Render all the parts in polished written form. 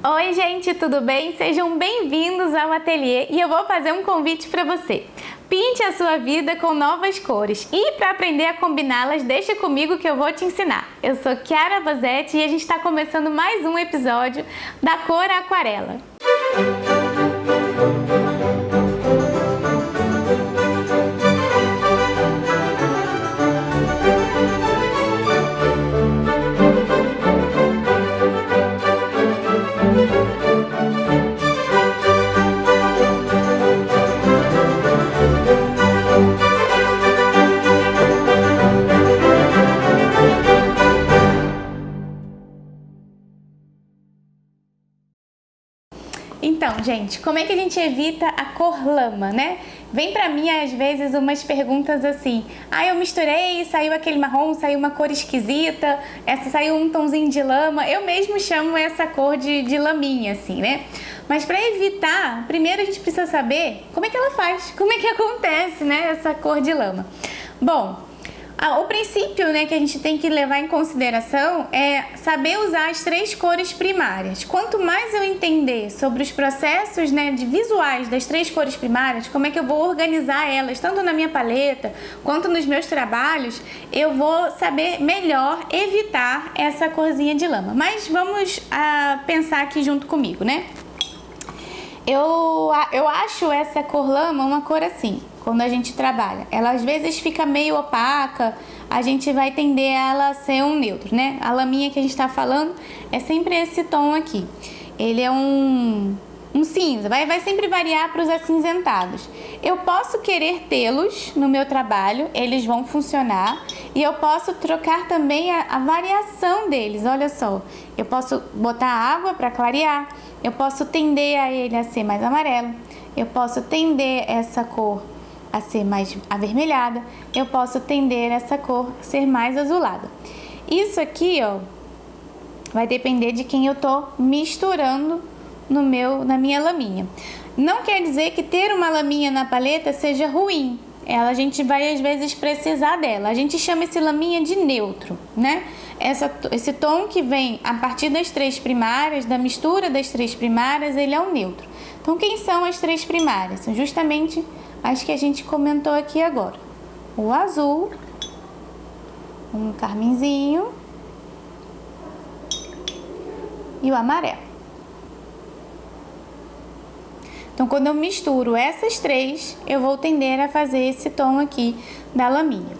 Oi gente, tudo bem? Sejam bem-vindos ao ateliê e eu vou fazer um convite para você. Pinte a sua vida com novas cores e para aprender a combiná-las, deixa comigo que eu vou te ensinar. Eu sou Chiara Bosetti e a gente está começando mais um episódio da Cor Aquarela. Então, gente, como é que a gente evita a cor lama, né? Vem pra mim, às vezes, umas perguntas assim: eu misturei, saiu aquele marrom, saiu uma cor esquisita, saiu um tomzinho de lama. Eu mesmo chamo essa cor de laminha, assim, né? Mas pra evitar, primeiro a gente precisa saber como é que ela faz, como é que acontece, né, essa cor de lama. Bom, o princípio, né, que a gente tem que levar em consideração é saber usar as três cores primárias. Quanto mais eu entender sobre os processos, né, de visuais das três cores primárias, como é que eu vou organizar elas, tanto na minha paleta quanto nos meus trabalhos, eu vou saber melhor evitar essa corzinha de lama. Mas vamos pensar aqui junto comigo, né? Eu acho essa cor lama uma cor assim, quando a gente trabalha. Ela às vezes fica meio opaca, a gente vai tender ela a ser um neutro, né? A laminha que a gente tá falando é sempre esse tom aqui. Ele é um cinza, vai sempre variar para os acinzentados. Eu posso querer tê-los no meu trabalho, eles vão funcionar. E eu posso trocar também a variação deles, olha só. Eu posso botar água para clarear, eu posso tender a ele a ser mais amarelo, eu posso tender essa cor a ser mais avermelhada, eu posso tender essa cor a ser mais azulada. Isso aqui, ó, vai depender de quem eu tô misturando na minha laminha. Não quer dizer que ter uma laminha na paleta seja ruim. A gente vai às vezes precisar dela. A gente chama esse laminha de neutro, né? Esse tom que vem a partir das três primárias, da mistura das três primárias, ele é um neutro. Então, quem são as três primárias? São justamente as que a gente comentou aqui agora. O azul, um carmesinho e o amarelo. Então, quando eu misturo essas três, eu vou tender a fazer esse tom aqui da laminha.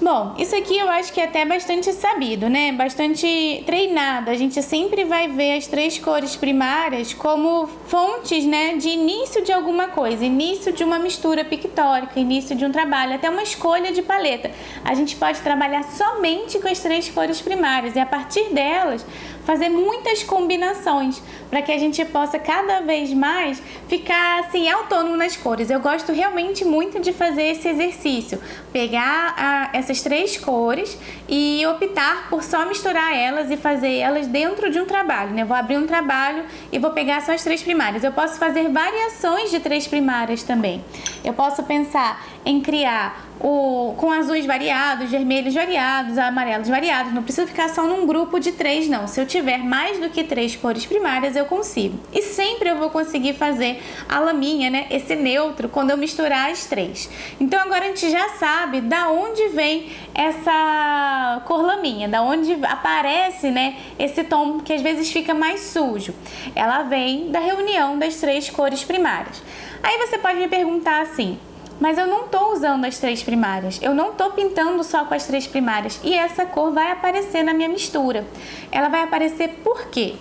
Bom, isso aqui eu acho que é até bastante sabido, né? Bastante treinado. A gente sempre vai ver as três cores primárias como fontes, né, de início de alguma coisa, início de uma mistura pictórica, início de um trabalho, até uma escolha de paleta. A gente pode trabalhar somente com as três cores primárias e a partir delas fazer muitas combinações para que a gente possa cada vez mais ficar assim autônomo nas cores. Eu gosto realmente muito de fazer esse exercício, pegar essas três cores e optar por só misturar elas e fazer elas dentro de um trabalho, né? Eu vou abrir um trabalho e vou pegar só as três primárias. Eu posso fazer variações de três primárias também. Eu posso pensar em criar com azuis variados, vermelhos variados, amarelos variados. Não precisa ficar só num grupo de três, não. Se eu tiver mais do que três cores primárias, eu consigo. E sempre eu vou conseguir fazer a laminha, né? Esse neutro, quando eu misturar as três. Então, agora a gente já sabe da onde vem essa cor laminha, da onde aparece, né, esse tom que às vezes fica mais sujo. Ela vem da reunião das três cores primárias. Aí você pode me perguntar assim: mas eu não estou usando as três primárias, eu não estou pintando só com as três primárias e essa cor vai aparecer na minha mistura. Ela vai aparecer por quê?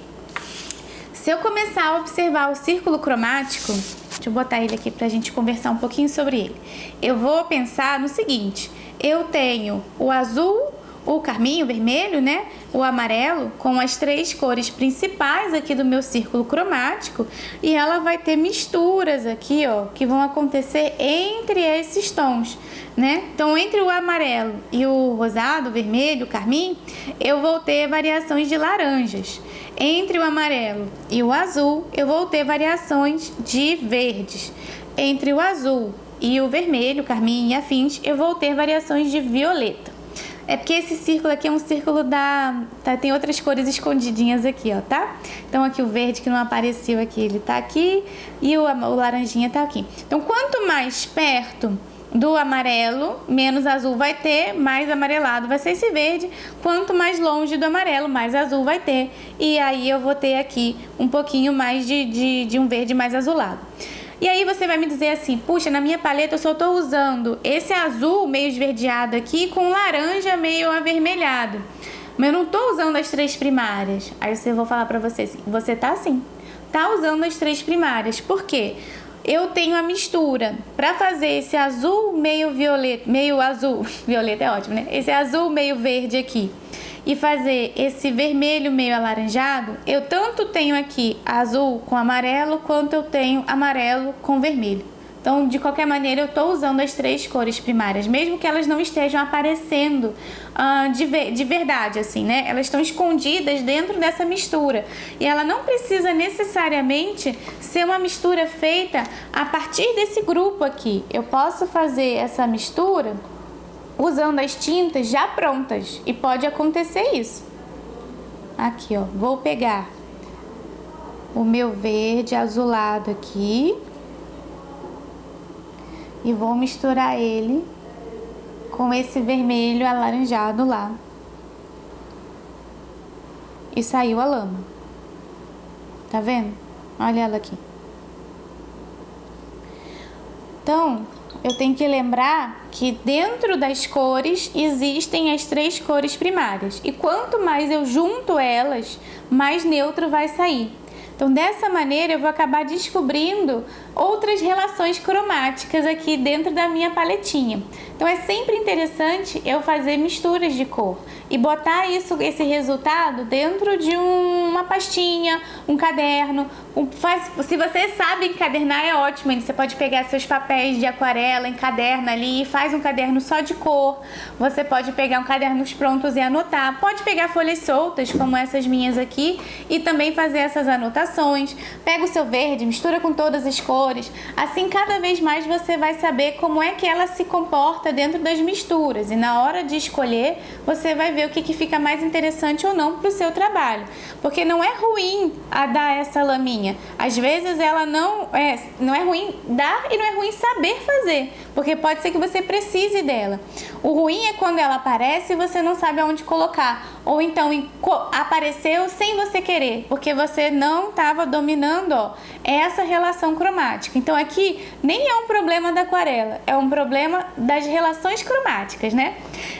Se eu começar a observar o círculo cromático, deixa eu botar ele aqui para a gente conversar um pouquinho sobre ele. Eu vou pensar no seguinte: eu tenho o azul, o carmim, o vermelho, né? O amarelo, com as três cores principais aqui do meu círculo cromático, e ela vai ter misturas aqui, ó, que vão acontecer entre esses tons, né? Então, entre o amarelo e o rosado, o vermelho, o carmim, eu vou ter variações de laranjas. Entre o amarelo e o azul, eu vou ter variações de verdes. Entre o azul e o vermelho, carmim e afins, eu vou ter variações de violeta. É porque esse círculo aqui é um círculo tem outras cores escondidinhas aqui, ó, tá? Então aqui o verde que não apareceu aqui, ele tá aqui. E o laranjinha tá aqui. Então quanto mais perto do amarelo, menos azul vai ter, mais amarelado vai ser esse verde. Quanto mais longe do amarelo, mais azul vai ter. E aí eu vou ter aqui um pouquinho mais de um verde mais azulado. E aí você vai me dizer assim, puxa, na minha paleta eu só tô usando esse azul meio esverdeado aqui com laranja meio avermelhado. Mas eu não tô usando as 3 primárias. Aí eu vou falar pra você assim, você tá sim, tá usando as 3 primárias. Por quê? Eu tenho a mistura para fazer esse azul meio violeta, meio azul, violeta é ótimo, né? Esse azul meio verde aqui e fazer esse vermelho meio alaranjado, eu tanto tenho aqui azul com amarelo, quanto eu tenho amarelo com vermelho. Então, de qualquer maneira, eu estou usando as 3 cores primárias, mesmo que elas não estejam aparecendo de verdade, assim, né? Elas estão escondidas dentro dessa mistura. E ela não precisa necessariamente ser uma mistura feita a partir desse grupo aqui. Eu posso fazer essa mistura usando as tintas já prontas. E pode acontecer isso. Aqui, ó. Vou pegar o meu verde azulado aqui. E vou misturar ele com esse vermelho alaranjado lá. E saiu a lama. Tá vendo? Olha ela aqui. Então, eu tenho que lembrar que dentro das cores existem as 3 cores primárias. E quanto mais eu junto elas, mais neutro vai sair. Então, dessa maneira, eu vou acabar descobrindo outras relações cromáticas aqui dentro da minha paletinha. Então, é sempre interessante eu fazer misturas de cor e botar esse resultado dentro de uma pastinha, um caderno. Se você sabe encadernar, é ótimo. Você pode pegar seus papéis de aquarela, encaderna ali e faz um caderno só de cor. Você pode pegar um cadernos prontos e anotar. Pode pegar folhas soltas, como essas minhas aqui, e também fazer essas anotações. Pega o seu verde, mistura com todas as cores. Assim, cada vez mais você vai saber como é que ela se comporta dentro das misturas. E na hora de escolher, você vai ver o que fica mais interessante ou não para o seu trabalho. Porque não é ruim a dar essa laminha. Às vezes ela não é ruim dar e não é ruim saber fazer, porque pode ser que você precise dela. O ruim é quando ela aparece e você não sabe aonde colocar, ou então apareceu sem você querer, porque você não estava dominando essa relação cromática. Então aqui nem é um problema da aquarela, é um problema das relações cromáticas, né?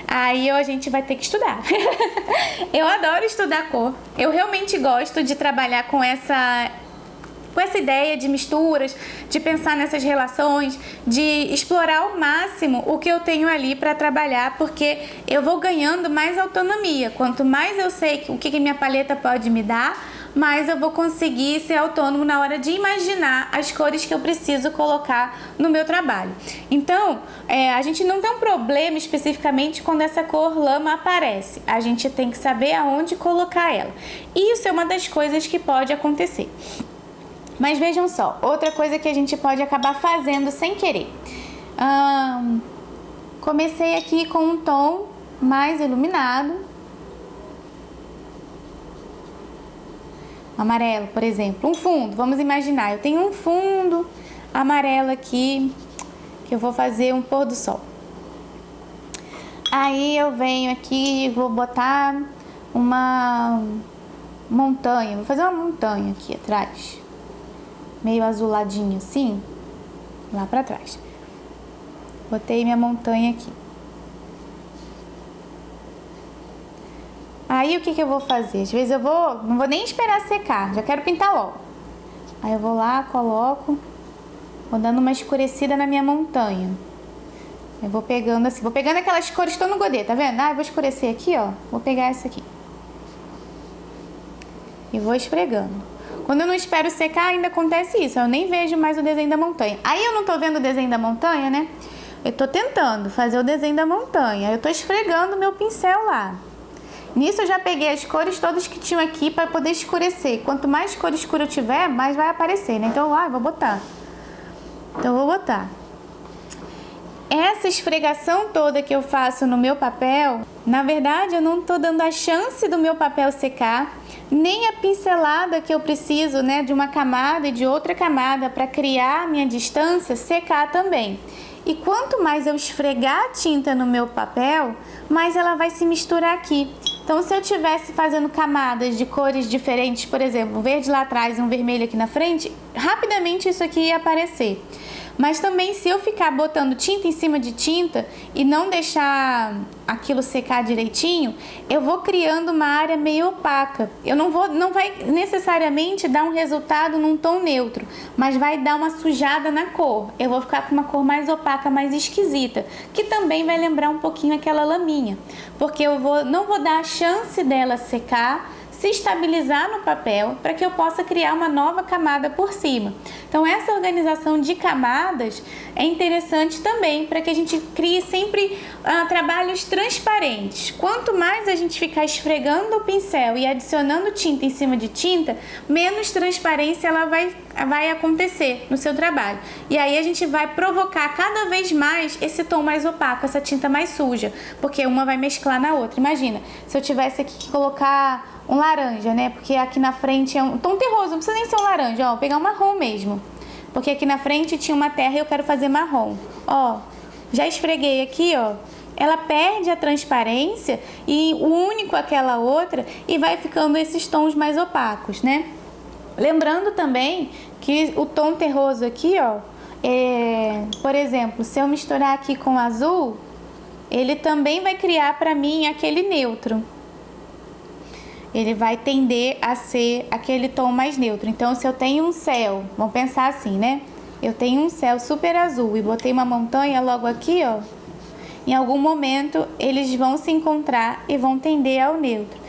Aí a gente vai ter que estudar. Eu adoro estudar cor, eu realmente gosto de trabalhar com essa ideia de misturas, de pensar nessas relações, de explorar ao máximo o que eu tenho ali para trabalhar, porque eu vou ganhando mais autonomia. Quanto mais eu sei o que minha paleta pode me dar, mais eu vou conseguir ser autônomo na hora de imaginar as cores que eu preciso colocar no meu trabalho. Então, a gente não tem um problema especificamente quando essa cor lama aparece. A gente tem que saber aonde colocar ela. E isso é uma das coisas que pode acontecer. Mas vejam só, outra coisa que a gente pode acabar fazendo sem querer. Comecei aqui com um tom mais iluminado. Amarelo, por exemplo. Um fundo, vamos imaginar. Eu tenho um fundo amarelo aqui, que eu vou fazer um pôr do sol. Aí eu venho aqui e vou botar uma montanha. Vou fazer uma montanha aqui atrás. Meio azuladinho assim, lá pra trás. Botei minha montanha aqui. Aí o que eu vou fazer? Às vezes não vou nem esperar secar, já quero pintar logo. Aí eu vou lá, coloco, vou dando uma escurecida na minha montanha. Eu vou pegando assim, vou pegando aquelas cores que estão no godê, tá vendo? Eu vou escurecer aqui, ó, vou pegar essa aqui. E vou esfregando. Quando eu não espero secar, ainda acontece isso. Eu nem vejo mais o desenho da montanha. Aí eu não tô vendo o desenho da montanha, né? Eu tô tentando fazer o desenho da montanha. Eu tô esfregando o meu pincel lá. Nisso eu já peguei as cores todas que tinham aqui para poder escurecer. Quanto mais cor escura eu tiver, mais vai aparecer, né? Então, eu vou botar. Então, eu vou botar. essa esfregação toda que eu faço no meu papel, na verdade eu não estou dando a chance do meu papel secar, nem a pincelada que eu preciso, né, de uma camada e de outra camada para criar a minha distância secar também. E quanto mais eu esfregar a tinta no meu papel, mais ela vai se misturar aqui. Então, se eu estivesse fazendo camadas de cores diferentes, por exemplo, um verde lá atrás e um vermelho aqui na frente, rapidamente isso aqui ia aparecer. Mas também, se eu ficar botando tinta em cima de tinta e não deixar aquilo secar direitinho, eu vou criando uma área meio opaca. Não vai necessariamente dar um resultado num tom neutro, mas vai dar uma sujada na cor. Eu vou ficar com uma cor mais opaca, mais esquisita, que também vai lembrar um pouquinho aquela laminha, porque não vou dar a chance dela secar, se estabilizar no papel para que eu possa criar uma nova camada por cima. Então essa organização de camadas é interessante também para que a gente crie sempre trabalhos transparentes. Quanto mais a gente ficar esfregando o pincel e adicionando tinta em cima de tinta, menos transparência ela vai acontecer no seu trabalho. E aí a gente vai provocar cada vez mais esse tom mais opaco, essa tinta mais suja, porque uma vai mesclar na outra. Imagina, se eu tivesse aqui que colocar um laranja, né? Porque aqui na frente é um tom terroso, não precisa nem ser um laranja, ó, vou pegar um marrom mesmo. Porque aqui na frente tinha uma terra e eu quero fazer marrom. Ó, já esfreguei aqui, ó. Ela perde a transparência e único aquela outra e vai ficando esses tons mais opacos, né? Lembrando também que o tom terroso aqui, ó, por exemplo, se eu misturar aqui com azul, ele também vai criar para mim aquele neutro. Ele vai tender a ser aquele tom mais neutro. Então, se eu tenho um céu, vamos pensar assim, né? Eu tenho um céu super azul e botei uma montanha logo aqui, ó. Em algum momento, eles vão se encontrar e vão tender ao neutro.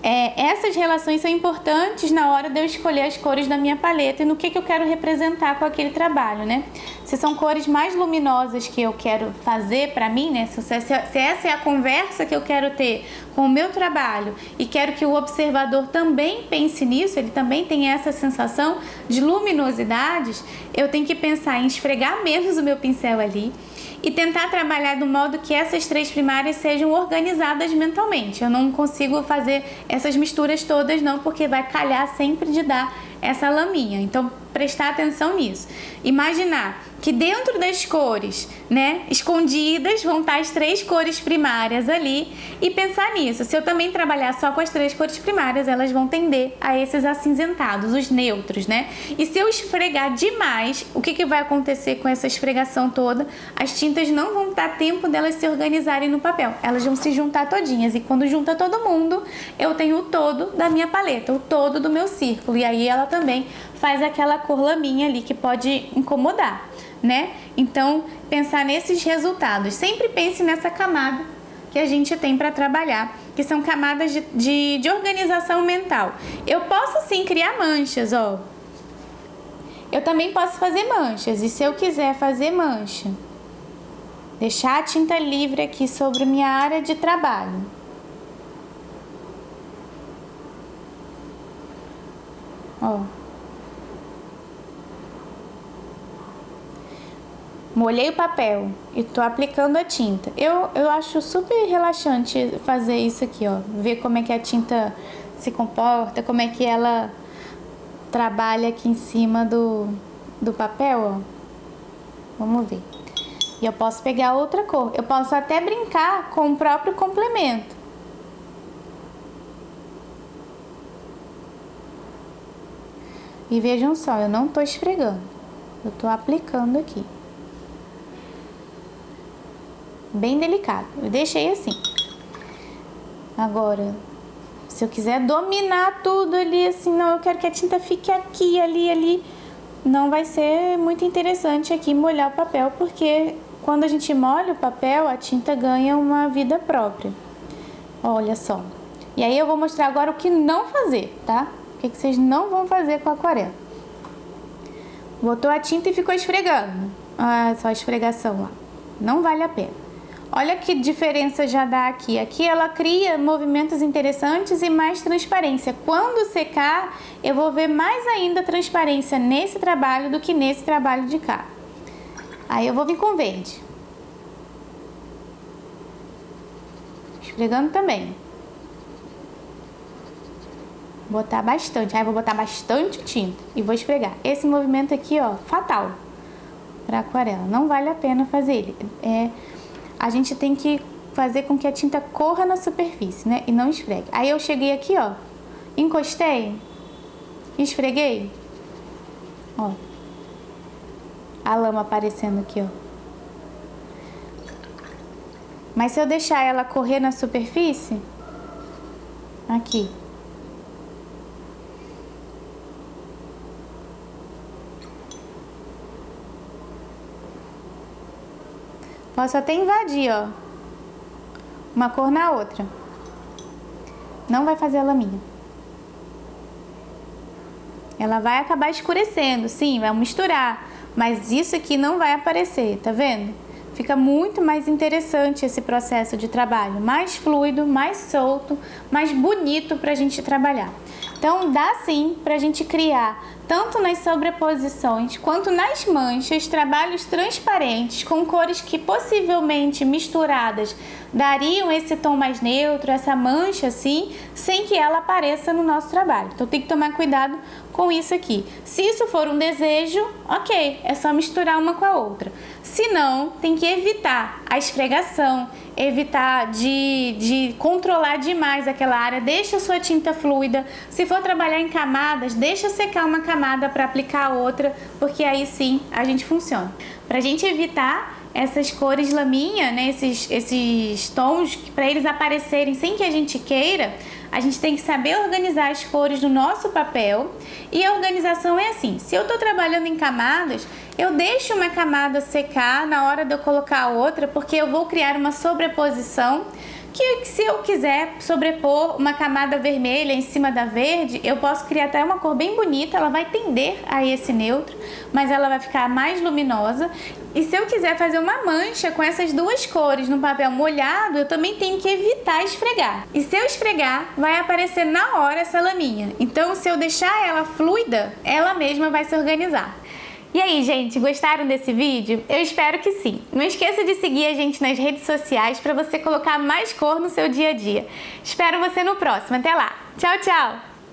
Essas relações são importantes na hora de eu escolher as cores da minha paleta e no que eu quero representar com aquele trabalho, né? Se são cores mais luminosas que eu quero fazer para mim, né? Se essa é a conversa que eu quero ter com o meu trabalho e quero que o observador também pense nisso, ele também tenha essa sensação de luminosidades, eu tenho que pensar em esfregar menos o meu pincel ali e tentar trabalhar do modo que essas três primárias sejam organizadas mentalmente. Eu não consigo fazer essas misturas todas não, porque vai calhar sempre de dar essa laminha. Então, prestar atenção nisso. Imaginar que dentro das cores, né, escondidas, vão estar as três cores primárias ali e pensar nisso. Se eu também trabalhar só com as três cores primárias, elas vão tender a esses acinzentados, os neutros, né? E se eu esfregar demais, o que vai acontecer com essa esfregação toda? As tintas não vão dar tempo delas se organizarem no papel. Elas vão se juntar todinhas e quando junta todo mundo, eu tenho o todo da minha paleta, o todo do meu círculo. E aí ela também faz aquela cor laminha ali que pode incomodar, né? Então, pensar nesses resultados. Sempre pense nessa camada que a gente tem para trabalhar, que são camadas de organização mental. Eu posso sim criar manchas, ó. Eu também posso fazer manchas, e se eu quiser fazer mancha, deixar a tinta livre aqui sobre minha área de trabalho. Ó. Molhei o papel e tô aplicando a tinta. Eu acho super relaxante fazer isso aqui, ó. Ver como é que a tinta se comporta, como é que ela trabalha aqui em cima do papel, ó. Vamos ver. E eu posso pegar outra cor. Eu posso até brincar com o próprio complemento. E vejam só, eu não tô esfregando. Eu tô aplicando aqui. Bem delicado. Eu deixei assim. Agora, se eu quiser dominar tudo ali, assim, não, eu quero que a tinta fique aqui, ali, não vai ser muito interessante aqui molhar o papel, porque quando a gente molha o papel, a tinta ganha uma vida própria. Olha só. E aí eu vou mostrar agora o que não fazer, tá? O que vocês não vão fazer com a aquarela. Botou a tinta e ficou esfregando. Ah, só a esfregação lá. Não vale a pena. Olha que diferença já dá aqui. Aqui ela cria movimentos interessantes e mais transparência. Quando secar, eu vou ver mais ainda transparência nesse trabalho do que nesse trabalho de cá. Aí eu vou vir com verde. esfregando também. Botar bastante. Aí vou botar bastante tinta e vou esfregar. Esse movimento aqui, ó, fatal para aquarela. Não vale a pena fazer ele. A gente tem que fazer com que a tinta corra na superfície, né? E não esfregue. Aí eu cheguei aqui, ó, encostei, esfreguei, ó, a lama aparecendo aqui, ó. Mas se eu deixar ela correr na superfície, aqui, posso até invadir, ó, uma cor na outra. Não vai fazer a laminha. Ela vai acabar escurecendo, sim, vai misturar, mas isso aqui não vai aparecer, tá vendo? Fica muito mais interessante esse processo de trabalho, mais fluido, mais solto, mais bonito pra gente trabalhar. Então dá sim pra gente criar, tanto nas sobreposições quanto nas manchas, trabalhos transparentes com cores que possivelmente misturadas dariam esse tom mais neutro, essa mancha assim, sem que ela apareça no nosso trabalho. Então tem que tomar cuidado com isso aqui. Se isso for um desejo, ok, é só misturar uma com a outra. Se não, tem que evitar a esfregação, evitar de controlar demais aquela área, deixa a sua tinta fluida. Se for trabalhar em camadas, deixa secar uma camada para aplicar a outra, porque aí sim a gente funciona. Pra gente evitar essas cores laminha, né, esses tons, para eles aparecerem sem que a gente queira, a gente tem que saber organizar as cores do nosso papel. E a organização é assim: se eu estou trabalhando em camadas, eu deixo uma camada secar na hora de eu colocar a outra, porque eu vou criar uma sobreposição que, se eu quiser sobrepor uma camada vermelha em cima da verde, eu posso criar até uma cor bem bonita. Ela vai tender a esse neutro, mas ela vai ficar mais luminosa. E se eu quiser fazer uma mancha com essas duas cores no papel molhado, eu também tenho que evitar esfregar. E se eu esfregar, vai aparecer na hora essa laminha. Então, se eu deixar ela fluida, ela mesma vai se organizar. E aí, gente, gostaram desse vídeo? Eu espero que sim. Não esqueça de seguir a gente nas redes sociais para você colocar mais cor no seu dia a dia. Espero você no próximo. Até lá. Tchau, tchau!